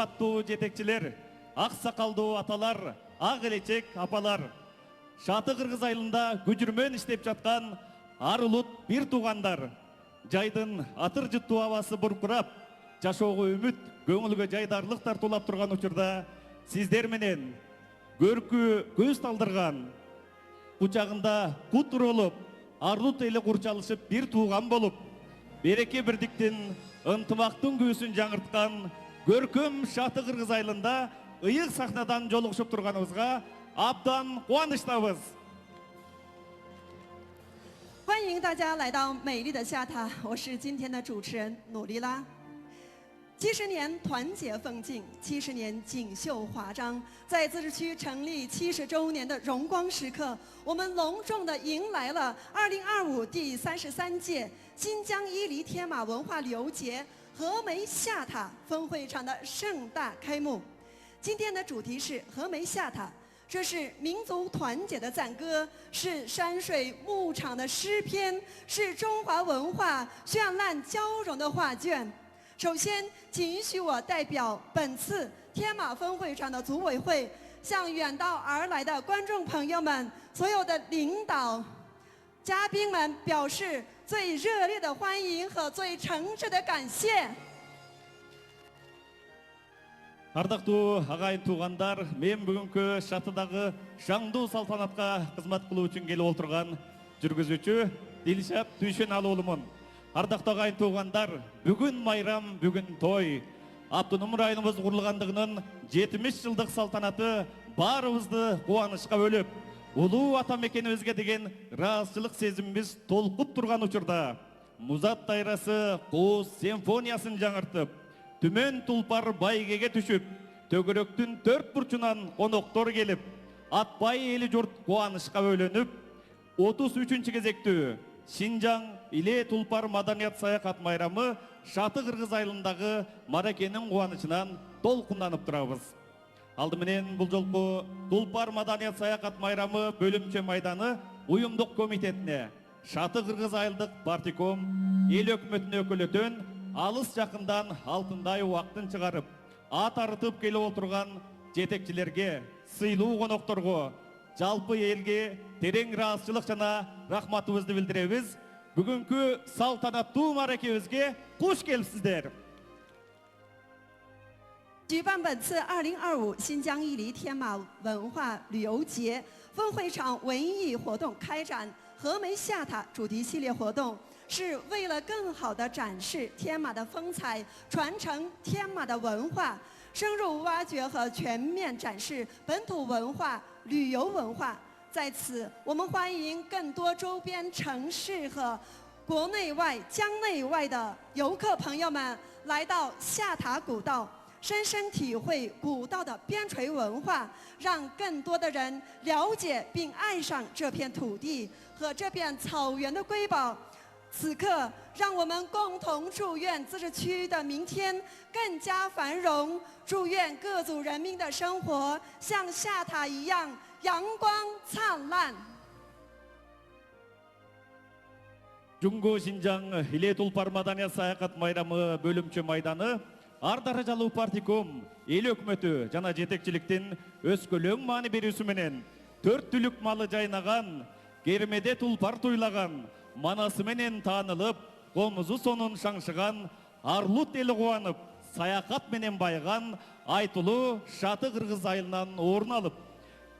Аттуу жетекчилер, ак сакалдуу аталар, ак элечек апалар. Шаты Кыргыз айылында күжүрмөн иштеп жаткан ар улут бир туугандар. Жайдын атыр жыттуу абасы буркурап, жашоого үмүт, көңүлгө жайдарлык тартуулап турган учурда сиздер менен көркү көз талдырган, кучагында кут урулуп, арлут эле курчалышып бир тууган болуп, береке бирдиктин, ынтымактын күүсүн жаңырткан көркөм Шаты Кыргыз айылында ыйык сахнадан жолугушуп турганыбызга абдан кубанычтабыз. 欢迎大家来到美丽的下塔，我是今天的主持人努丽拉。70年团结奋进，70年锦绣华章，在自治区成立70周年的荣光时刻，我们隆重地迎来了2025第33届新疆伊犁天马文化旅游节和梅下塔分会场的盛大开幕。今天的主题是和梅下塔。 这是民族团结的赞歌，是山水牧场的诗篇，是中华文化绚烂交融的画卷。首先，请允许我代表本次天马分会场的组委会，向远道而来的观众朋友们、所有的领导、嘉宾们表示最热烈的欢迎和最诚挚的感谢。 Ардактуу агайын туугандар, мен бүгүнкү Шатыдагы шаңдуу салтанатка кызмат кылуу үчүн келип отурган жүргүзүүчү Дилшат Дүйшөналуулумун. Ардактуу агайын туугандар, бүгүн майрам, бүгүн той. Автоном районубуз курулгандыгынын 70 жылдык салтанаты баарыбызды кубанычка бөлөп, улуу ата мекенибизге деген ыраазычылык сезимибиз толкуп турган учурда Музат дайрасы Кооз симфониясын жаңыртып, Түмен тулпар байгеге түшүп, төгөрөктүн төрт бурчунан коноктор келип, атбай эли журт кубанычка бөлөнүп, 33-чү кезектүү Шинжаң Иле тулпар маданият саякат майрамы Шаты Кыргыз айылындагы маракенин кубанычынан толкунданып турабыз. Алды менен бул жолку тулпар маданият саякат майрамы бөлүмчө майданы уюмдук комитетине, Шаты Кыргыз айылдык партиком, эл өкмөтүнө өкөлөтөн алыс жақындан алтындай уақытын шығарып, ат арытып келіп отырған жетекчилерге, сыйлуу конокторго, жалпы елге терең ыраазычылык жана рахматыбызды билдиребиз. Бүгүнкү салтанаттуу маракебизге куш келипсиздер. 举办本次2025新疆伊犁天马文化旅游节分会场文艺活动开展和梅下塔主题系列活动。 是为了更好地展示天马的风采，传承天马的文化，深入挖掘和全面展示本土文化、旅游文化。在此，我们欢迎更多周边城市和国内外、疆内外的游客朋友们来到下塔古道，深深体会古道的边陲文化，让更多的人了解并爱上这片土地和这片草原的瑰宝。 此刻，让我们共同祝愿自治区的明天更加繁荣，祝愿各族人民的生活像下塔一样阳光灿烂。 Жуңгу Шинжаң Иле тулпар маданият саякат майрамы бөлүмчө майданы ар даражалуу партиком, эл өкмөтү жана жетекчиликтин өскөлөң маани берүүсү менен 4 түлүк малы жайнаган, кермеде тулпар туйлаган, манасы менен таанылып, комузу сонун шаңшыган, арлут эли кубанып, саякат менен байган айтылуу Шаты Кыргыз айылынан орун алып,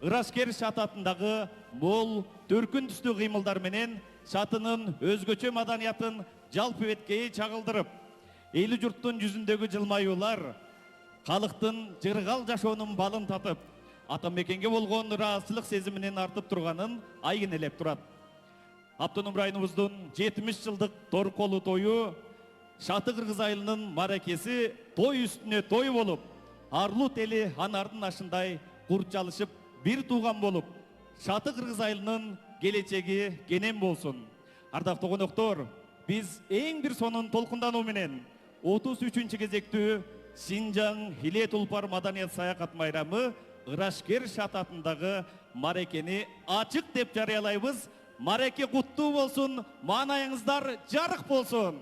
Ырашкер шататындагы мол төркүн түстүү кыймылдар менен Шатынын өзгөчө маданиятын жалпы беткейи чагылдырып, эли журттун жүзүндөгү жылмаюулар, калктын жыргал жашоонун балын татып, ата мекенге болгон ыраазычылык сезиминин артып турганын айгинелеп турат. Автоном районубуздун 70 жылдык торколу тою Шаты Кыргыз айылынын маракеси той үстүнө той болуп, арлут эли анардын ашындай курчалышып бир тууган болуп, Шаты Кыргыз айылынын келечеги кенен болсун. Ардактуу коноктор, биз эң бир сонун толкундануу менен 33-чү кезектүү Шинжаң Иле тулпар маданият саякат майрамы Ырашкер шататындагы маракени ачык деп жарыялайбыз. Мареке куттуу болсун, маанайыңыздар жарык болсун.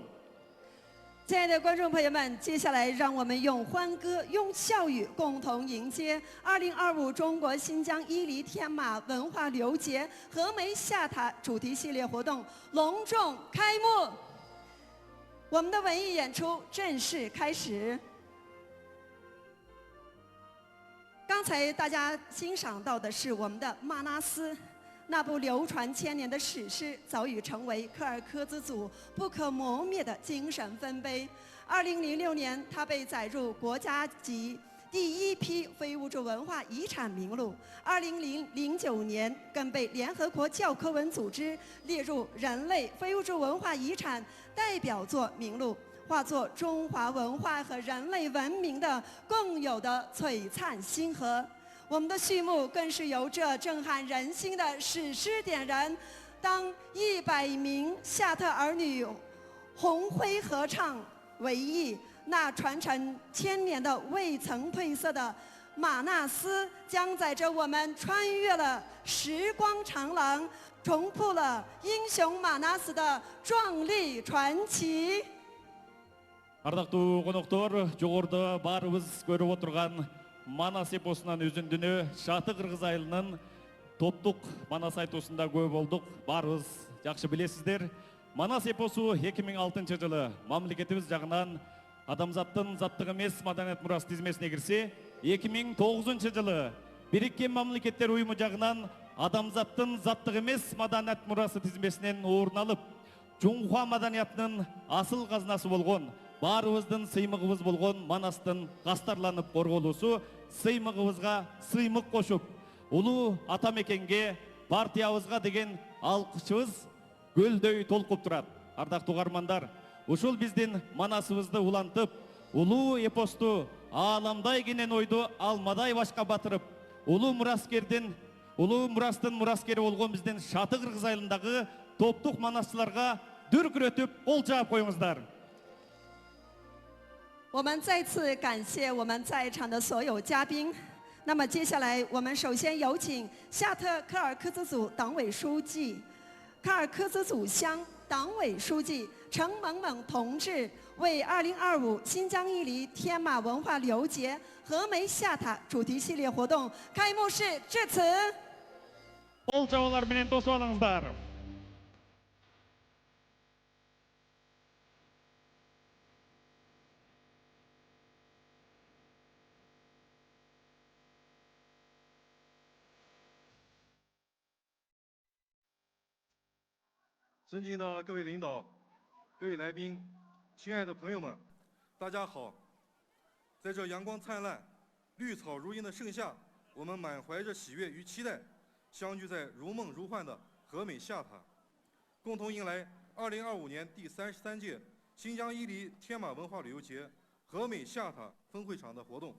亲爱的观众朋友们，接下来让我们用欢歌、用笑语共同迎接2025中国新疆伊犁天马文化旅游节和梅下塔主题系列活动隆重开幕。我们的文艺演出正式开始。刚才大家欣赏到的是我们的《玛纳斯》。那部流传千年的史诗早已成为柯尔克孜族不可磨灭的精神丰碑。2006年，它被载入国家级第1批非物质文化遗产名录。2009年，更被联合国教科文组织列入人类非物质文化遗产代表作名录，化作中华文化和人类文明的共有的璀璨星河。我们的序幕更是由这震撼人心的史诗点燃，当100名夏特儿女红辉合唱为艺，那传承千年的未曾褪色的玛纳斯，将载着我们穿越了时光长廊，重铺了英雄玛纳斯的壮丽传奇。Ардактуу коноктор, жогоруда баарыбыз көрүп отурган Манас эпосунан үзүндүнү Шаты Кыргыз айылынын топтук Манас айтуусунда көп болдук. Баарыбыз жакшы билесиздер. Манас эпосу 2006 жылы мамлекетибиз жагынан адамзаттын заттык эмес маданият мурасы тизмесине кирсе, 2009 жылы Бириккен Мамлекеттер уюму жагынан адамзаттын заттык эмес маданият мурасы тизмесинен орун алып, Жунхуа маданиятынын асыл казынасы болгон, баарыбыздын сыймыгыбыз болгон Манастын гастарланып корголуусу сыймыгыбызга сыймык кошуп, улуу ата мекенге, партиябызга деген алкычыбыз көлдөй толкуп турат. Ардактуу угармандар, ушул биздин Манасыбызды улантып, улуу эпосту ааламдай кенен ойду алмадай башка батырып, улуу мурастын мураскери болгон биздин Шаты Кыргыз айылындагы топтук манасчыларга дүркүрөтүп кол жаап коюңуздар. 我们再次感谢我们在场的所有嘉宾。那么接下来，我们首先有请夏特柯尔克孜族党委书记、柯尔克孜族乡党委书记陈猛猛同志为2025新疆伊犁天马文化旅游节和梅下塔主题系列活动开幕式致辞。Кол жабуулар менен тосуп алыңыздар. 尊敬的各位领导、各位来宾、亲爱的朋友们，大家好！在这阳光灿烂、绿草如茵的盛夏，我们满怀着喜悦与期待，相聚在如梦如幻的和美下塔，共同迎来2025年第33届新疆伊犁天马文化旅游节和美下塔分会场的活动。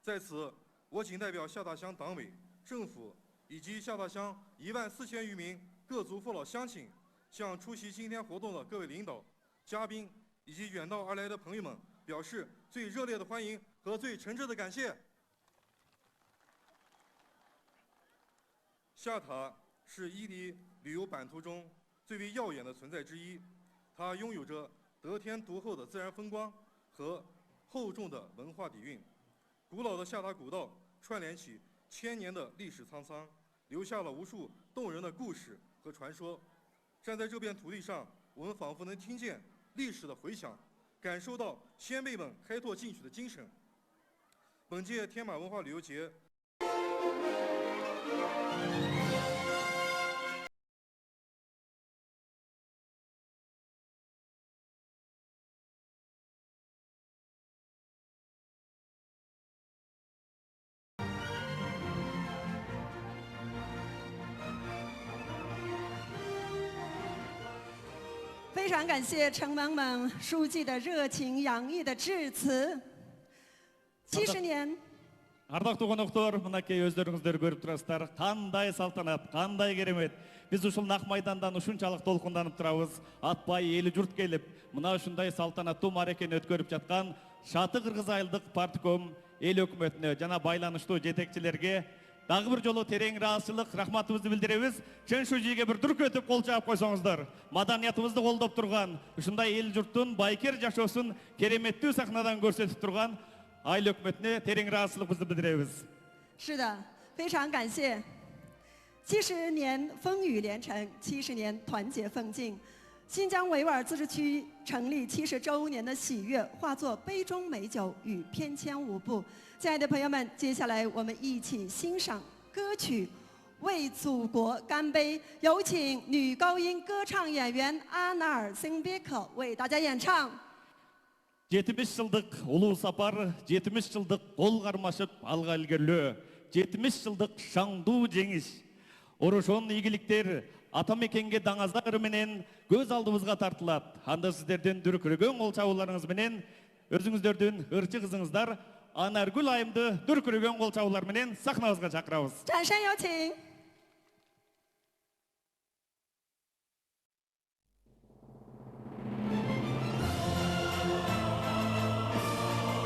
在此，我谨代表下塔乡党委、政府以及下塔乡14000余名各族父老乡亲，向出席今天活动的各位领导、嘉宾以及远道而来的朋友们表示最热烈的欢迎和最诚挚的感谢。下塔是伊犁旅游版图中最为耀眼的存在之一，它拥有着得天独厚的自然风光和厚重的文化底蕴。古老的下塔古道串联起千年的历史沧桑，留下了无数动人的故事和传说。站在这片土地上，我们仿佛能听见历史的回响，感受到先辈们开拓进取的精神。本届天马文化旅游节非常感谢陈猛猛书记的热情洋溢的致辞。70年。 Ардактуу коноктор, мынакей өздөрүңүздөр көрүп турасыздар. Кандай салтанат, кандай керемет. Биз ушул нак майдандан ушунчалык толкунданып турабыз. Атпай эли журт келип, мына ушундай салтанаттуу мааракени өткөрүп жаткан Шаты Кыргыз айылдык партком эл өкмөтүнө жана байланыштуу жетекчилерге Дагы бир жолу терең ыраазычылык рахматыбызды билдиребиз. Чын шужийге бир дүркөтүп кол чаап койсоңуздар. Маданиятыбызды колдоп турган, ушундай эл журттун байкер жашоосун кереметтүү сахнадан көрсөтүп турган айыл өкмөтүнө терең ыраазычылыгыбызды билдиребиз.是的，非常感谢。70年风雨连城，70年团结奋进。新疆维吾尔自治区成立70周年的喜悦，化作杯中美酒与翩跹舞步。亲爱的朋友们，接下来我们一起欣赏歌曲《为祖国干杯》，有请女高音歌唱演员阿纳尔·辛别克为大家演唱。 70 жылдык улуу сапар, 70 жылдык кол кармашып алга илгерлөө, 70 жылдык шаңдуу жеңиш. Орушон ийгиликтер ата мекенге даңаздар менен көз алдыбызга тартылат. Анда сиздердин дүркүрөгөн кол чабууларыңыз менен өзүңүздөрдүн ырчы кызыңыздар Анаргүл айымды дүркүрөгөн кол чабуулар менен сахнабызга чакырабыз. 掌声有请。